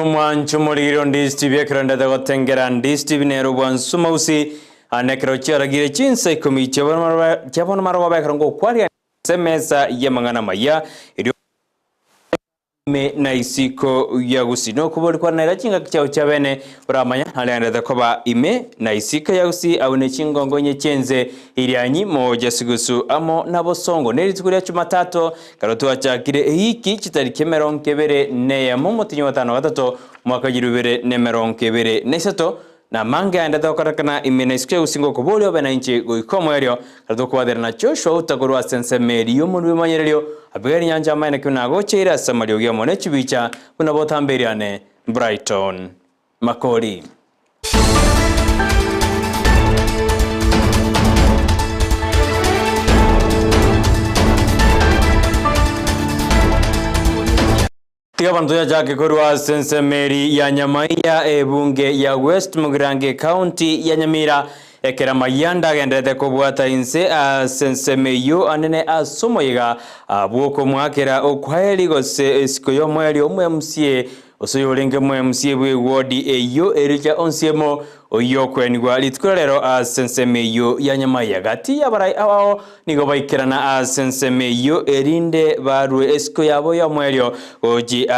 mwanchu muliro Ndizi TV ekranda da gotengera Ndizi TV nero bwansu mausi anekro charagire Chinsa Ikomi chabona marwa bakrango kwali semesa yamangana maya me na isiko ya Gusii no kubori kwa naira chinga kichao chabene uramanya halianda da koba ime na isika ya Gusii awune chingongo nye chenze ilianyi moja sigusu amo nabosongo neri tukulia Jumatatu karotuwa chakire hiki chitariki meronkebere ne ya momotinyo watano watato mwaka jirubere ne meronkebere nesato na mange anda da karakana ime na isiko ya Gusii ngo kuboli obena inchi go Ikomi elio karotuwa kwa na Joshua Auta kurwa sense meri yomunwe manyerelio abigari nyanja amaina kuna gochera samalio gya mone chibicha kuna botamberiane Brighton Makori Tigabantu ya jake kurwa sense meri ya Nyamaiya ebunge ya West Mugirange County ya Nyamira ekera mayanda gendete kubwata inse sense meyo anene asomoyiga bwoko mwakera okwaheri gose esiko yo mweli omwe MCA osoyorenge mwe MCA bwe ward eyo erija onsiemo oyo kwenigwa litkorero sense meyo ya Nyamaiya gati yabarai awao nigo baikirana sense meyo erinde barwe esiko yabo ya mwelio oji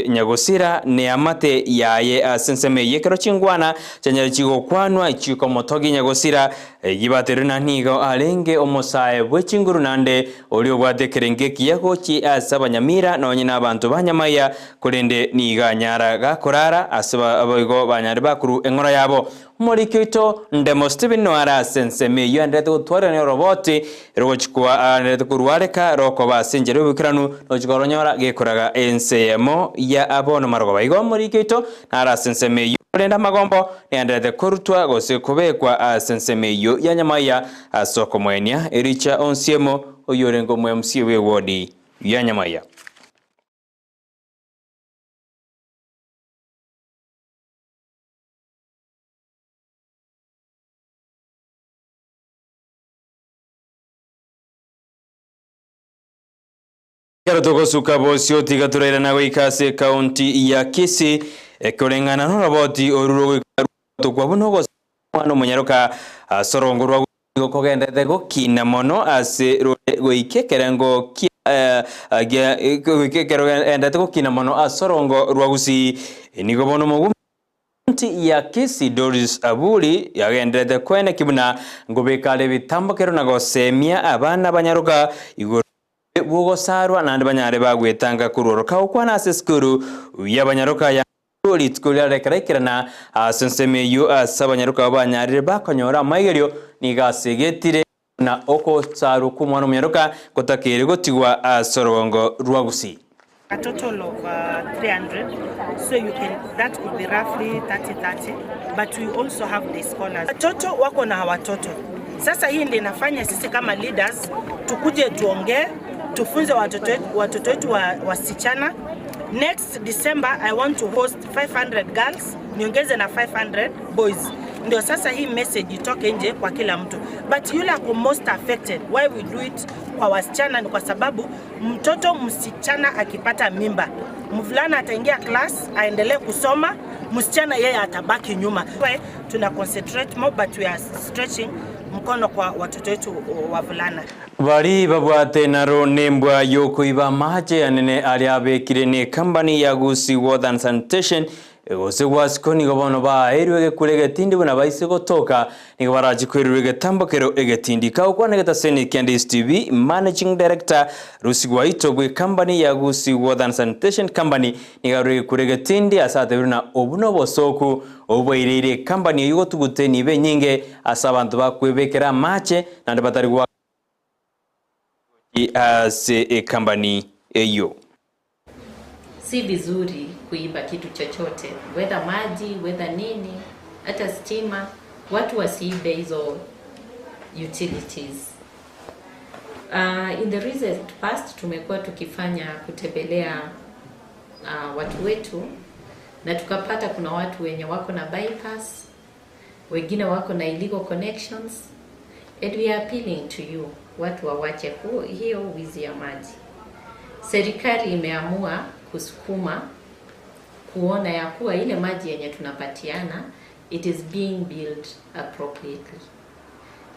nyagosira ne amate yaye sense meyo kero chingwana chanyari chigo kwanwa ichiko motogi nyagosira yibateruna nigo alenge omosae bwechinguru nande olio bwatekerenge kiyako chi Nyamira nonyina abantu ba Nyamaiya kurende niga nyara gakorara asaba abago banyari bakuru engora yabo Morikito ndemo Steven Noara sense meyo ndete gutwara ne roboti rochikwa ndete kurwareka roko basenjere bukiranu nochikoronyora gekoraga ensemo ya abono marogo baigo morikito nara sense meyo lenda magombo ndete kurutwa gose kubekwa sense meyo ya Nyamaiya asoko mwenya ericha onsiemo oyorengo mwe MCA we wodi ya Nyamaiya Karatoko suka bosio tigaturera nawe ikase county ya Kisii ekolengana no roboti oruro kwa bunogo mwana munyaruka sorongorwa gokogendete gokina mono ase goikekerango endete gokina mono asorongo rwa Gusii nigo bono mugu ya Kisii Doris Abuli yagendete kwene kibuna ngobekale bitambokero nagosemia abana banyaruka igoro bugo sarwa nande banyare bagwetanga kuroroka ukwana seskuru yabanyaruka ya litkulia rekerekirana sense meyo asabanyaruka banyare bakonyora mayigerio nigasegetire na oko saru kumwana munyaruka kotakere gotigwa sorongo rwa Gusii a total of 300, so that could be roughly 30 but we also have the scholars. Watoto wako na watoto. Sasa hii ndio inafanya sisi kama leaders tukuje tuongee, tufunze watoto wetu wasichana. Next December I want to host 500 girls, niongeze na 500 boys. Ndio sasa hii message itoke nje kwa kila mtu. But yule ako most affected, why we do it kwa wasichana ni kwa sababu mtoto msichana akipata mimba, mvulana ataingia class aendelee kusoma, msichana yeye atabaki nyuma. Tuna concentrate more but we are stretching mkono kwa watoto wetu wavulana. Bari babwate naro nembwa yoko iba maje anene aliabekire ne company ya Gusii Water and Sanitation egose wasiko nigo bono ba erwege kurege tindi buna baise gotoka nigo baraji kwerwege tambokero egetindi ka ukwana getaseni Ndizi TV managing director rusigwa itogwe company ya Gusii Water and Sanitation company nigo rwege kurege tindi asate biruna obuno bosoku oboirire company yugo tuguteni be nyinge asabantu bakwebekera mache nande batari gwa a company eyo si vizuri kuiba kitu chochote, whether maji, whether nini, hata stima, watu wasiibe hizo utilities. In the recent past tumekuwa tukifanya kutembelea watu wetu na tukapata kuna watu wenye wako na bypass, wengine wako na illegal connections, and we are appealing to you watu wawache hiyo wizi ya maji. Serikali imeamua kusukuma kuona ya kuwa ile maji yenye tunapatiana it is being built appropriately.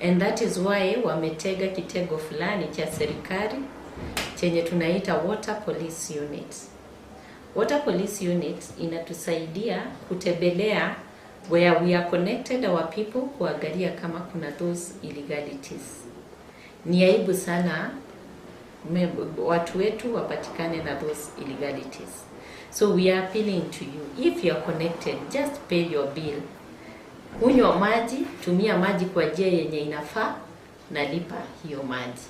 And that is why wametega kitego fulani cha serikali chenye tunaita Water Police Unit. Water Police Unit inatusaidia kutembelea where we are connected our people, kuangalia kama kuna those illegalities. Ni aibu sana watu wetu wapatikane na those illegalities. So we are appealing to you, if you are connected, just pay your bill. Kunywa maji, tumia maji kwa njia yenye inafaa na lipa hiyo maji.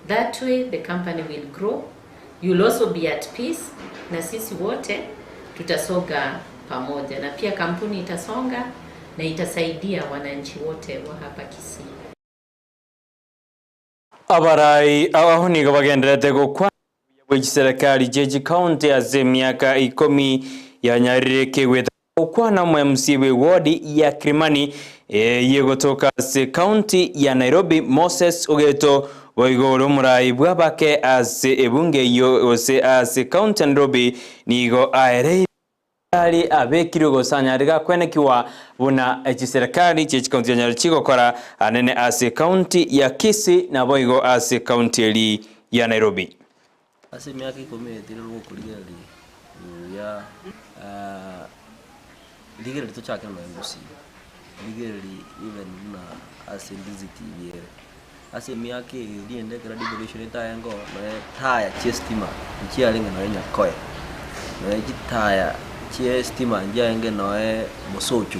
That way the company will grow, you'll also be at peace, na sisi wote tutasonga pamoja, na pia kampuni itasonga na itasaidia wananchi wote wa hapa Kisii. Abarai abahuni bagenderete gukwa serikali jeji county ase miaka Ikomi ya Nyarire weta ukwana mwa MC ward ya Kirimani yegotoka ase county ya Nairobi Moses Ogeto Waigoro murai bwabake ase ebunge yo ose ase county Nairobi nigo aere ali abekiro gosanyarika kwenekiwa buna ekiserikali chechi county ya Nyarire gukora anene ase county ya Kisii na boigo ase county eli ya Nairobi. Ase miaka Ikomi etire gukuligeri ya ligeri tuchake no Gusii ligeri even na ase Ndizi TV ase miaka iliende kra devolution tayengo no taya chestima nchialinga no nyakoe no gitaya chestima njaenge no mosochu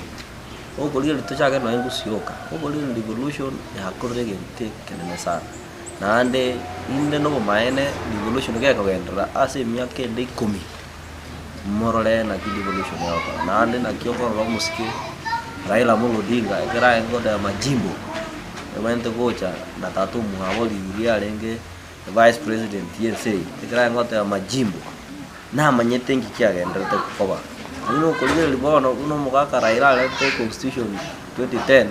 ogoligeri tuchake no Gusii oka ogoligeri devolution ya korege te kenene sana nande inde no maene devolution ke kagendra ase miaka ende 10 morole na devolution yako nande na kioko ro musiki Raila Amolo Odinga ekera ngoda majimbo emante gocha na tatu muhaboli iria lenge vice president yense ekera ngoda majimbo na manyete ngikiagendra te kukoba ino kolire libono uno mugaka Raila lete constitution 2010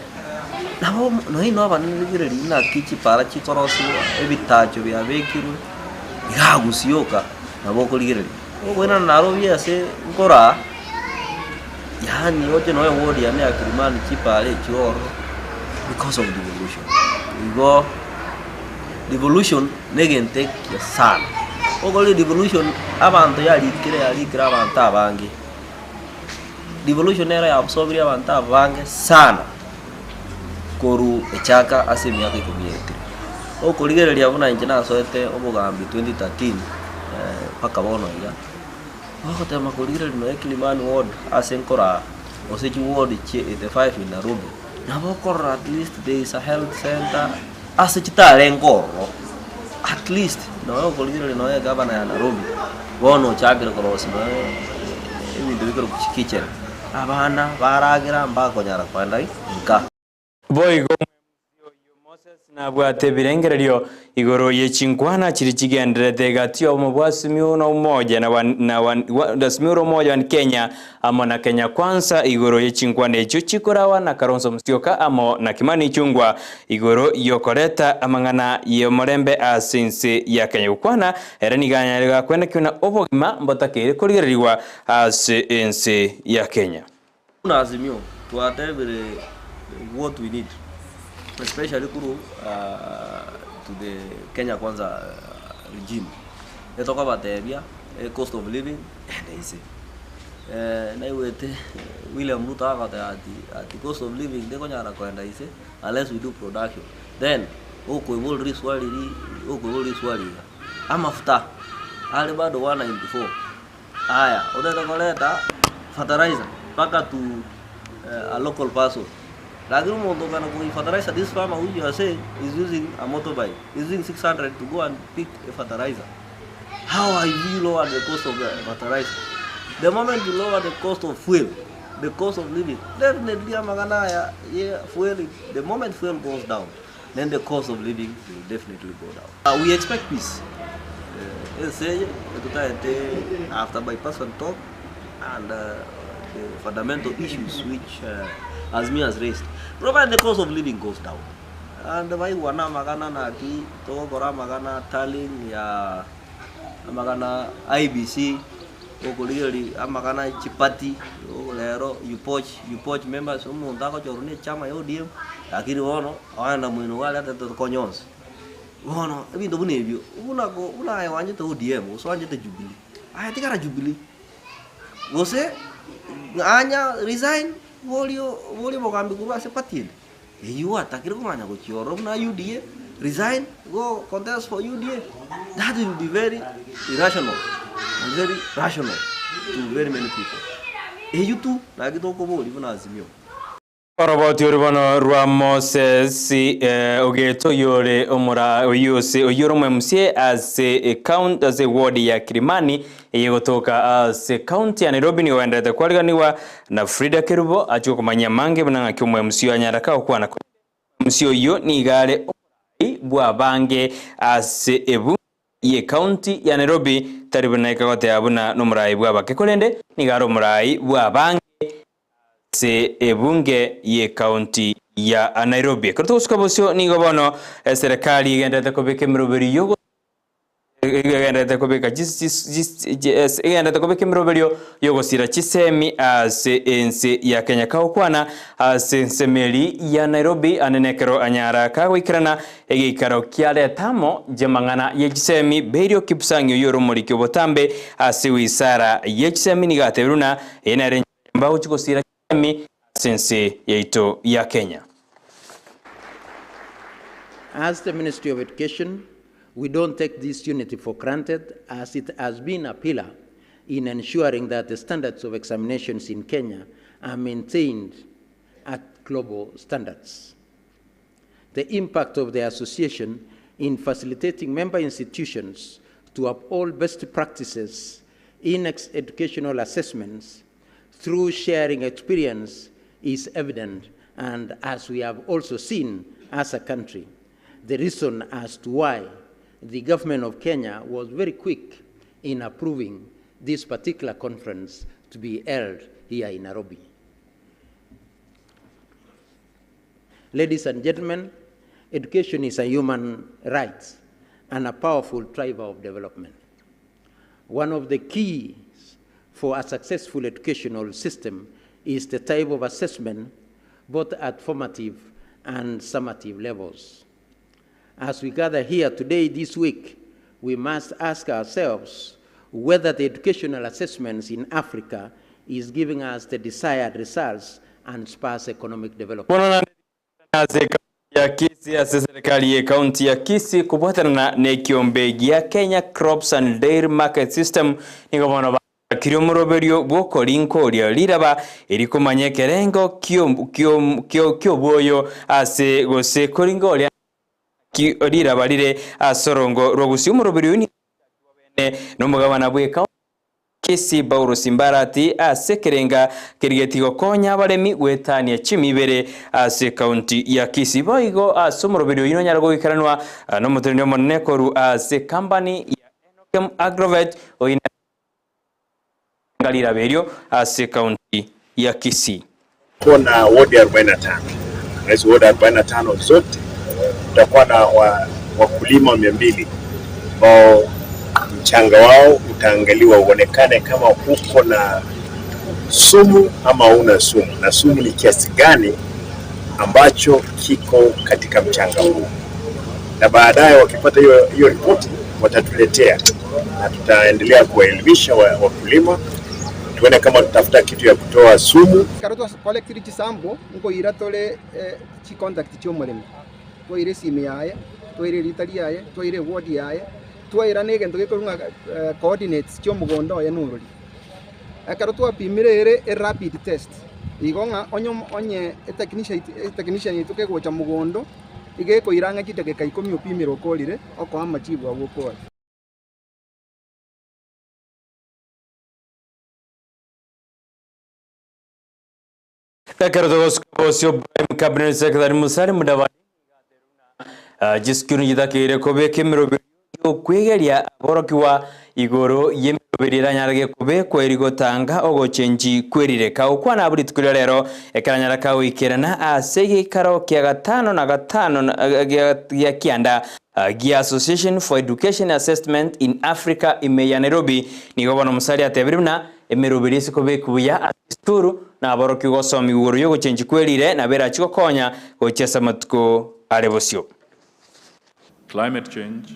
nabo no ino abanigire lina kichi para chikorosi ebitacho bya bekiru igagusioka nabo kolire obwena naro byase ngora yani oje no wodi ya ne Kirimani chipale chioro because of devolution igo devolution negente ya sana ogole devolution abantu yalikira abantu abange devolution era ya absorbe abantu abange sana koru echaka ase miaka 10 okoligereria buna injina soete obugambi 2013 paka bono ya wakotema koligereria no Kirimani ward ase nkora osechi ward che 85 in Nairobi nabo kora at least there is a health center ase chitare ngoro at least no koligereria no governor ya Nairobi bono chakira korosi no ebintu bikoro kitchen abana baragira mbako nyara kwanda nka boigo Moses na bwate birengererio igoro yechinkwana chirichigenderete gatio mubwasimiuno moja na simiuro moja wa Kenya amo na Kenya kwanza igoro yechinkwana echo chikorawa na Kalonzo Musyoka amo na Kimani Chungwa igoro yokoreta amangana yomorembe asinse ya Kenya ukwana eraniganya kwenda kuna obogima mbotakere kurigereriwa asinse ya Kenya una azimio tuatebere what we need, especially kuru to the Kenya Kwanza regime. They talk about the cost of living, and they say, William Ruto at the cost of living, they say, unless we do production, then we will reswali. I'm after Alibado 194. Aya, odeta fertilizer, paka to a local person. Lagru mondo kana kung fertilizer, this farmer who you say is using a motorbike, is using 600 to go and pick a fertilizer. How are you lower the cost of the fertilizer? The moment you lower the cost of fuel, the cost of living, definitely fuel. The moment fuel goes down, then the cost of living will definitely go down. We expect peace. After bipartisan talk and the fundamental issues which Azmi has raised, provide the cost of living goes down. And the wana magana na ki to gora magana taling ya magana IBC okoligeri amakana chipati lero yupoch members umuntu akochorune chama ya ODM lakini wono awana mwino wale hata konyonse wono ebintu bunebyo una yawanje to ODM uswanje to Jubilee aya tikara Jubilee gose anya resign volio bokambi kuba sepatile you atakire kumanya gochioro na UDA resign go contest for UDA. That will be very irrational and very rational to very many people. You too na kitoko boli buna azimio Oroboti oribono rwa Moses ogeto yore omura oyose oyoromwe msie as a ward ya Kilimani yegotoka as county ya Nairobi ni waendete kwaliganiwa na Frida Kerubo achuko kumanya mange bunanga kyomwe msio anyaraka okwana msio yo ni gale omurai bwa bange as ebu ye county ya Nairobi taribuna ikagote abuna nomurai bwa bakekolende ni garo murai bwa bange se ebunge ye county ya Nairobi. Kurto uskabosyo ni gobono serikali igendete kobeke miroberiyo igendete kobeka igendete kobeke miroberiyo yogosira chisemi ase ense ya Kenya kaukwana ase nsemeli ya Nairobi anenekero anyara kagwikirana egikaro kyaletamo jemangana ye chisemi berio kipsangyo yoro molikyo botambe ase wisara ye chisemi nigateruna enare mbao chikosira sense yeito ya Kenya. As the Ministry of Education, we don't take this unity for granted, as it has been a pillar in ensuring that the standards of examinations in Kenya are maintained at global standards. The impact of the association in facilitating member institutions to uphold best practices in educational assessments through sharing experience is evident, and as we have also seen as a country, the reason as to why the government of Kenya was very quick in approving this particular conference to be held here in Nairobi. Ladies and gentlemen, education is a human right and a powerful driver of development. One of the keys for a successful educational system is the type of assessment, both at formative and summative levels. As we gather here today, this week, we must ask ourselves whether the educational assessments in Africa is giving us the desired results and sparse economic development. Ya Kisii ase serikali ya county ya Kisii kubuatana na kiombe ya Kenya Crops and Dairy Market System nigobono kirio muroberio bwoko linkoria liraba erikumanye kerengo kyo boyo ase gose koringoria ki liraba lire asorongo rogusi muroberio ni bene nomugabana bwe Kisii Bauro Simbarati ase kerenga kirigetigo konya baremi gwetania chimibere ase county ya Kisii boigo asomoroberio ino nyarago ikaranwa no mutenyo monekoru ase company ya Enokem Agrovet oina ngalira berio ase county ya Kisii. Kuna ward 45 na hizo ward 45 zote tutakuwa na wakulima 200 ambao mchanga wao utaangaliwa uonekane kama uko na sumu ama una sumu, na sumu ni kiasi gani ambacho kiko katika mchanga huu, na baadaye wakipata hiyo ripoti watatuletea na tutaendelea kuwaelimisha wakulima tuone kama tutafuta kitu ya kutoa sumu. Karoto collect chisambo ngo ira tole chi contact cyo murimo to ire simi yaye to ire litali yaye to ire ward yaye to ira nege ndo gekorunga coordinates cyo mugondo ya nururi akaroto apimire ire rapid test igonga onye technician yituke gocha mugondo igeko iranga kiteke 10 upimiro kolire oko amachibu agukora. Kakarotogos Kosio Cabinet Secretary Musari Mudavadi jiskunu jida kire kobe kemiro kwegeria aborokiwa igoro yemirubirira nyarage kube kwerigotanga ogochenji kwerireka ukwana aburi tukulira rero ekaranyara kawo ikerana asege karo kya gatano na gatano ya kianda Gia Association for Education Assessment in Africa imeya Nairobi ni gobono musari atebiruna emirubirisi kobe kuya aturu na aboroki gosomi ugoro yo gochenji kwerire na bera chiko konya gochesa matuko arebosio. Climate change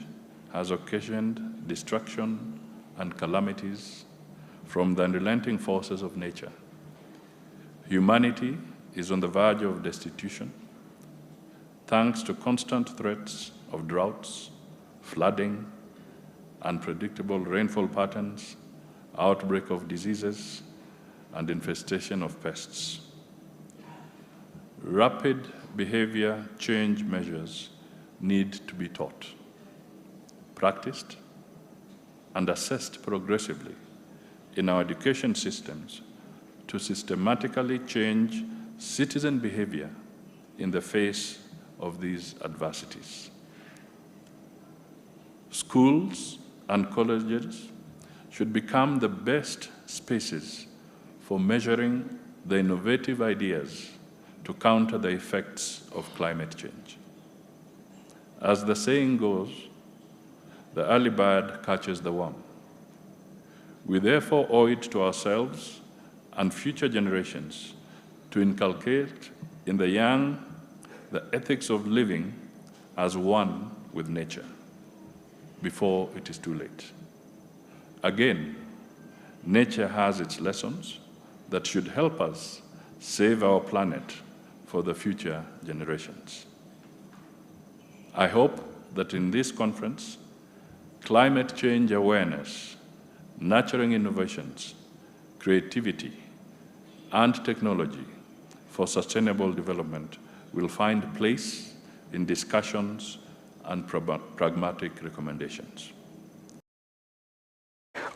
has occasioned destruction and calamities from the unrelenting forces of nature. Humanity is on the verge of destitution, thanks to constant threats of droughts, flooding, unpredictable rainfall patterns, outbreak of diseases, and infestation of pests. Rapid behavior change measures need to be taught, practiced, and assessed progressively in our education systems to systematically change citizen behavior in the face of these adversities. Schools and colleges should become the best spaces for measuring the innovative ideas to counter the effects of climate change. As the saying goes, the early bird catches the worm. We therefore owe it to ourselves and future generations to inculcate in the young the ethics of living as one with nature before it is too late. Again, nature has its lessons that should help us save our planet for the future generations. I hope that in this conference, climate change awareness, nurturing innovations, creativity, and technology for sustainable development will find place in discussions and pragmatic recommendations.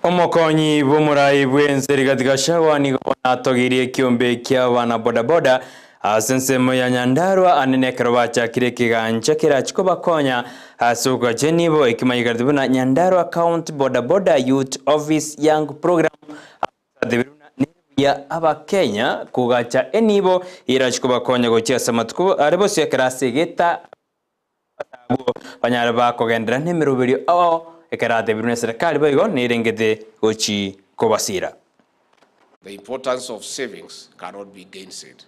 Omokonyi bumurai bwenzeri katika shawani gona togirie kiombe kia wana bodaboda asensemo ya Nyandarua anenekero bacha kire kiganja kirachiko bakonya asuka jenibo ikimayigaribuna Nyandarua County Bodaboda Youth Office Young Program adebiruna ya aba Kenya kugacha enibo irachiko bakonya gochesa matuko arebosi yakrasegeta banyara bakogendera nemirubiri awo ekarade birune serikali bayigo nirengete gochi kobasira. The importance of savings cannot be gainsaid.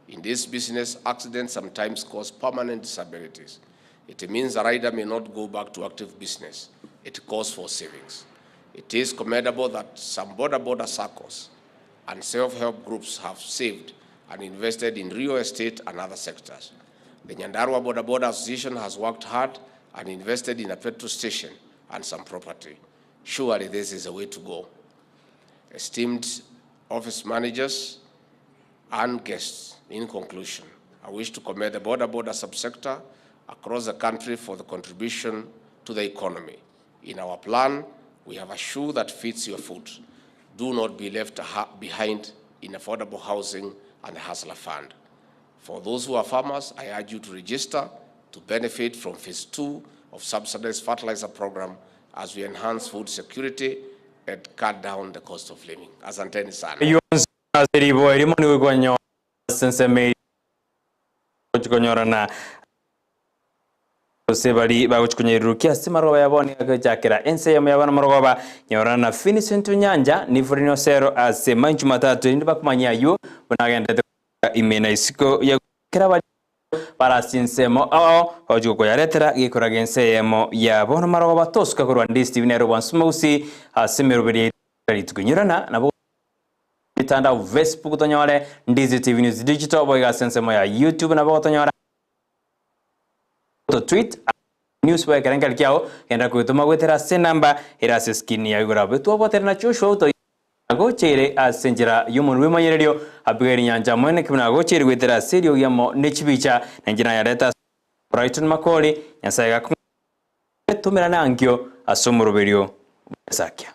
In this business, accidents sometimes cause permanent disabilities. It means a rider may not go back to active business. It calls for savings. It is commendable that some border circles and self-help groups have saved and invested in real estate and other sectors. The Nyandarua Boda Association has worked hard and invested in a petrol station and some property. Surely this is a way to go. Esteemed office managers and guests, in conclusion, I wish to commend the border subsector across the country for the contribution to the economy. In our plan, we have a shoe that fits your foot. Do not be left behind in affordable housing and Hustler Fund. For those who are farmers, I urge you to register to benefit from phase 2 of subsidized fertilizer program as we enhance food security and cut down the cost of living. Asanteni sana. Sebali baguchkunye rukia simaroba yaboni akajakira ense ya yabana maroba nyorana finisentu nyanja ni furino sero ase manchu matatu ndi bakumanya yo bunagende imena isiko ya kiraba para sinsemo ao ojuko yaretera gikoragense yemo ya bono maroba toska kurwa Ndizi binero bansumusi asemerubiri tukunyurana na mitandao Facebook tonyore Ndizi TV News Digital boyga sensemo ya YouTube na botonyora to tweet news wa karanga kiao kenda kutuma gwetera se namba era se skin ya igora betu abotera na chosho to agochere asenjera yumun wimanyererio abigeri nyanja mwene kimna agochere gwetera serio yamo nechibicha nanjina ya data Brighton Makori nyasaiga tumira nangyo asomuro berio sakya